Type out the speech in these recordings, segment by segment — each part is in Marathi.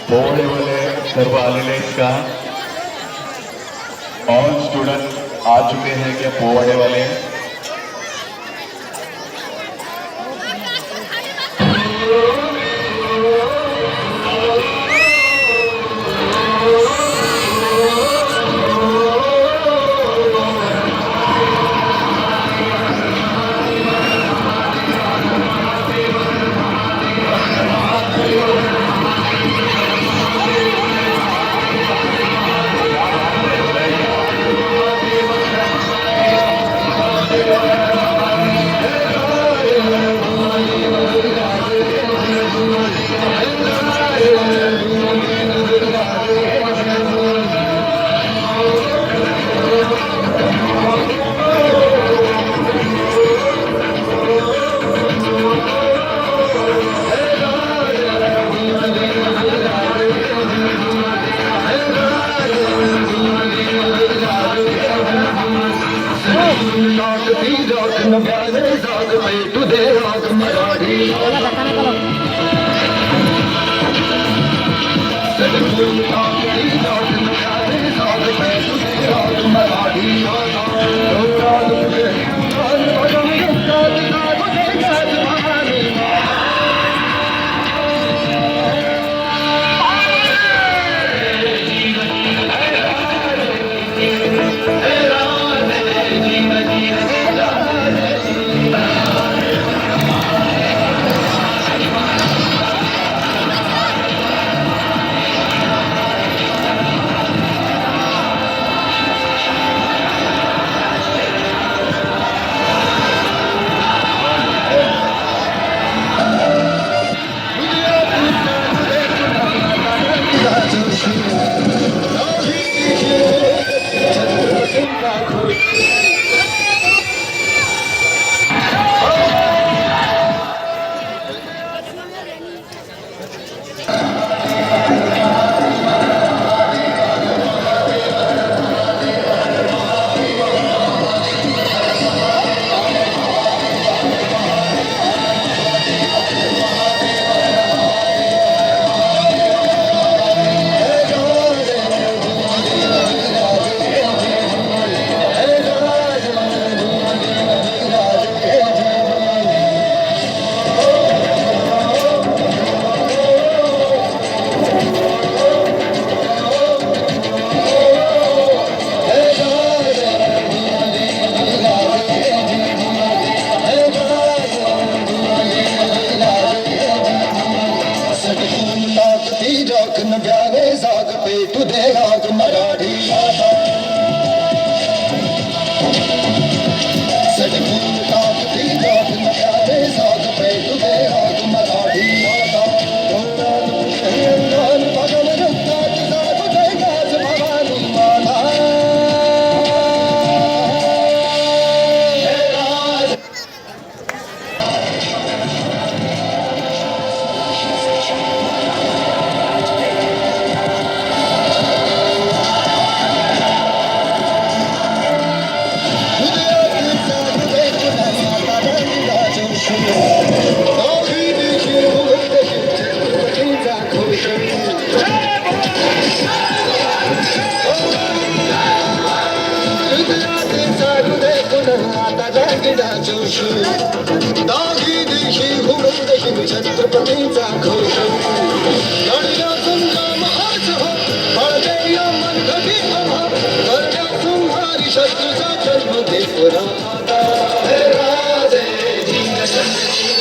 पोवाडे वाले सर्व आलेले आहेत का? ऑल स्टूडेंट आ चुके हैं क्या पोवाडे वाले? छत्रपतीचा घोष लढल्या संग्रामाच हो बळदेय मनगटी करण्या तुम्हारी शत्रूचा जन्म देवरा हे राजे जीर जीर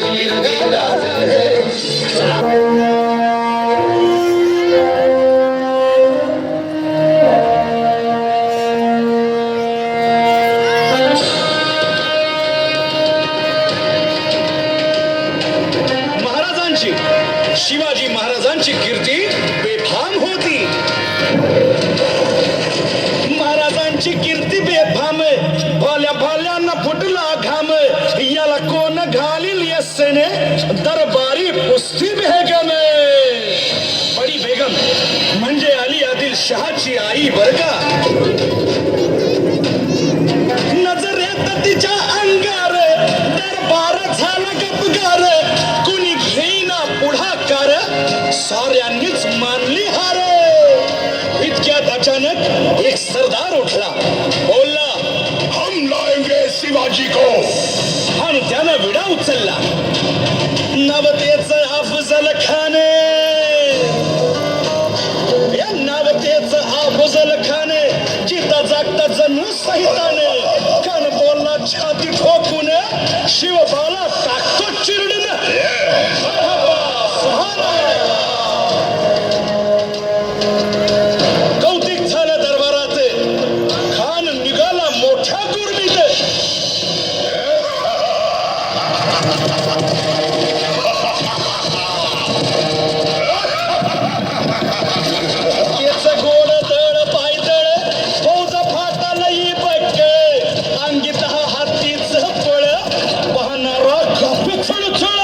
जीर राजे शिवाजी महाराजांची कीर्ती बेफाम होती। म्हणजे अली आदिल शहाची आई बर का. नजरेत तिच्या अंगार दरबार झाला गपगार, कुणी घेईना पुढाकार, साऱ्यांनीच मानली हार. इतक्यात अचानक एक सरदार उठला, बोलला, हम लाएंगे शिवाजी को. आणि त्यानं विडा उचलला. नवतेचं अफजल खान, या नवतेचं अफजल खान, जिता जागता जणू सहिताने, कान बोलला छाती ठोकून, शिवबाला टाकतो चिरडून. कौतिक झालं दरबारात, खान निघाला मोठ्या दुर्मीत. त्याचं गोड दळ पायदळ, फौजा फाटाला ही बक्क, अंगीत हा हातीच पळ, पाहणारा गप छळछळ.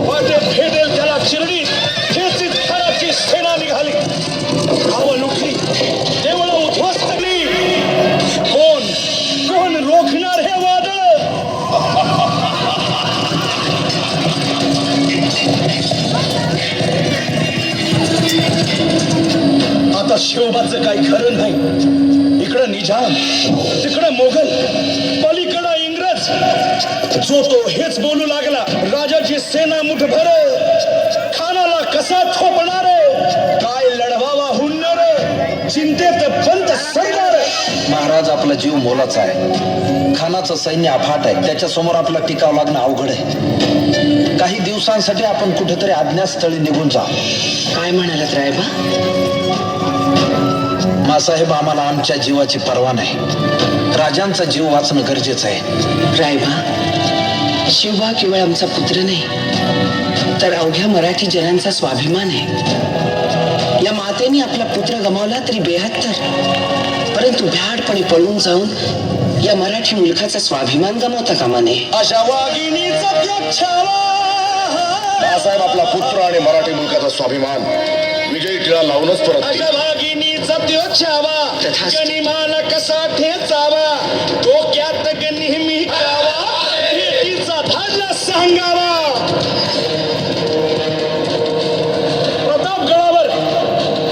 वाटे फेडेल त्याला चिरडीत, खेचीत खराची सेना निघाली. गावं लुटली, देवळं उद्ध्वस्तली. कोण कोण रोखणार हे वादळ. आता शिवबाचं काही खरं नाही. इकडं निजाम, तिकडं मोगल, पलीकडं इंग्रज. जो तो हेच बोलू लागला, राजाची सेना मुठभर, खानाला कसा थोपणार, काय लढवावा हुन्नर, चिंतेत पंत सरदार. महाराज, आपला जीव मोलाचा आहे. खानाचं सैन्य अफाट आहे, त्याच्यासमोर आपला टिकाव लागणं अवघड आहे. काही दिवसांसाठी आपण कुठेतरी अज्ञातस्थळी निघून जा. काय म्हणालात रायबा? मासाहेब, आम्हाला आमच्या जीवाची पर्वा नाही. राजांचा जीव वाचणं गरजेचं आहे. रायबा, शिवबा केवळ आमचा पुत्र नाही, तर अवघ्या मराठी जनांचा स्वाभिमान आहे. या मातेने आपला पुत्र गमावला तरी 72, परंतु भ्याडपणे पळून जाऊन या मराठी मुलखाचा स्वाभिमान गमावता कामा नये. अशा वाघिणीचा त्याग छावा. बाळासाहेब, आपला पुत्र आणि मराठी मुलकाचा स्वाभिमान विजयी टिळा लावूनच परत येईल. अशा वाघिणीचा त्यो छावा, तथास्तु. गनिमाला कसा ठेचावा, डोक्यात नेहमी कावा, भेटीचा धागा सांगावा.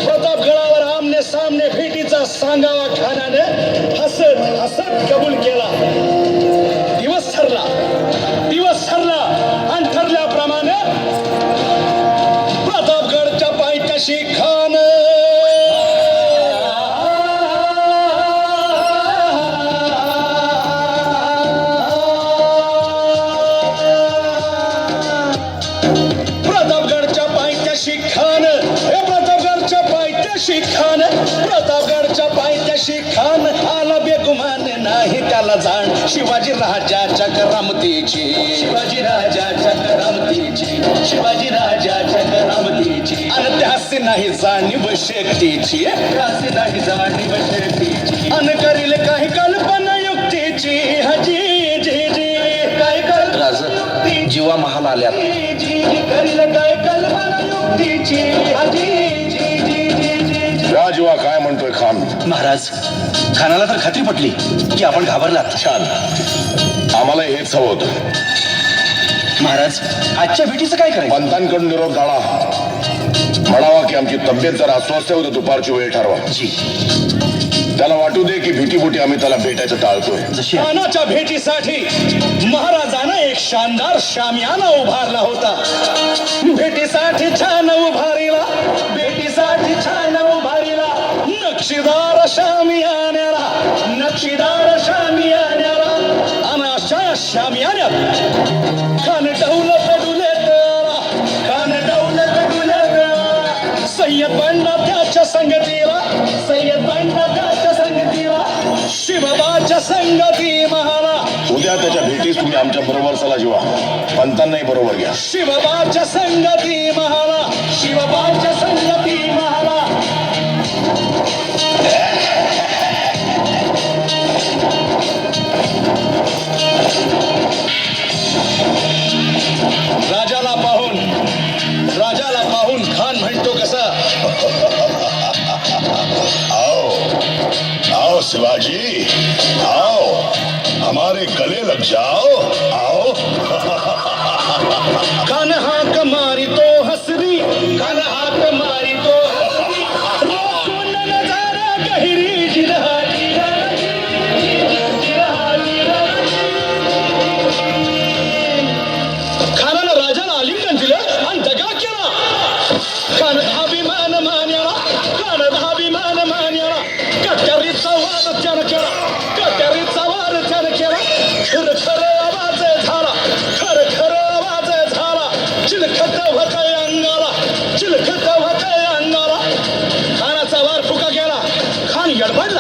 प्रतापगडावर आमने सामने भेटीचा सांगावा खानाने हसत हसत कबूल केला. दिवस ठरला आणि ठरल्याप्रमाणे प्रतापगडच्या पायथ्याशी खान प्रतापगडच्या पायथ्याशी खान आला बेगुमान नाही त्याला जाण. शिवाजी राजाच्या करामतीची, शिवाजी राजाच्या आणि त्यासी नाही जाणीव शक्तीची, आणि करील काही कल्पना युक्तीची. हजी जी जी काय राज, जीवा महाल आल्यात. करील काय कल्पना युक्तीची. हजी जी जी जी. राजवा काय म्हणतोय खान? महाराज, खानाला तर खात्री पटली की आपण घाबरलात. छान, आम्हाला हेच हवं होतं. महाराज, आजच्या भेटीचं काय करायचं? पंतांकडून निरोप काढा, म्हणावा की आमची तब्येत जरा अस्वस्थ होते, दुपारची वेळ ठरवा. जी. त्याला वाटू दे की भीतीपोटी आम्ही त्याला भेटायचं टाळतोय. जशी खानाच्या भेटीसाठी महाराजानं एक शानदार शामियाना उभारला होता. भेटीसाठी छान उभारीला, नक्षीदार शामियान्याला, आणि अशा शामियान्यात खान डौल कडुले सय्यद बंडा त्याच्या संगतीला, शिवबाच्या संगती महाला. उद्या त्याच्या भेटीस तुम्ही आमच्या बरोबर चला जीवा, पंतांनाही बरोबर घ्या. शिवबाच्या संगती महाला, शिवबाच्या संगती महाला. हमारे गले लग जाओ, आओ। खान हाक मारी तो हसरी, खान हाक मारी तो हसरी, रोकून नजारा गहिरी जिरहा, खानानं राजाला आलिंगन दिलं आणि दगा केला. खान अभिमान मान्याला, खान अभिमान मान्याला, कट्यारीचा वार त्यानं केला, कट्यारीचा वार त्यानं केला. खर खर आवाज झाला, खर खर आवाज झाला, चिलखत होतंय अंगाला, चिलखत होतंय अंगाला. खानाचा वार फुका गेला, खान यडबडला.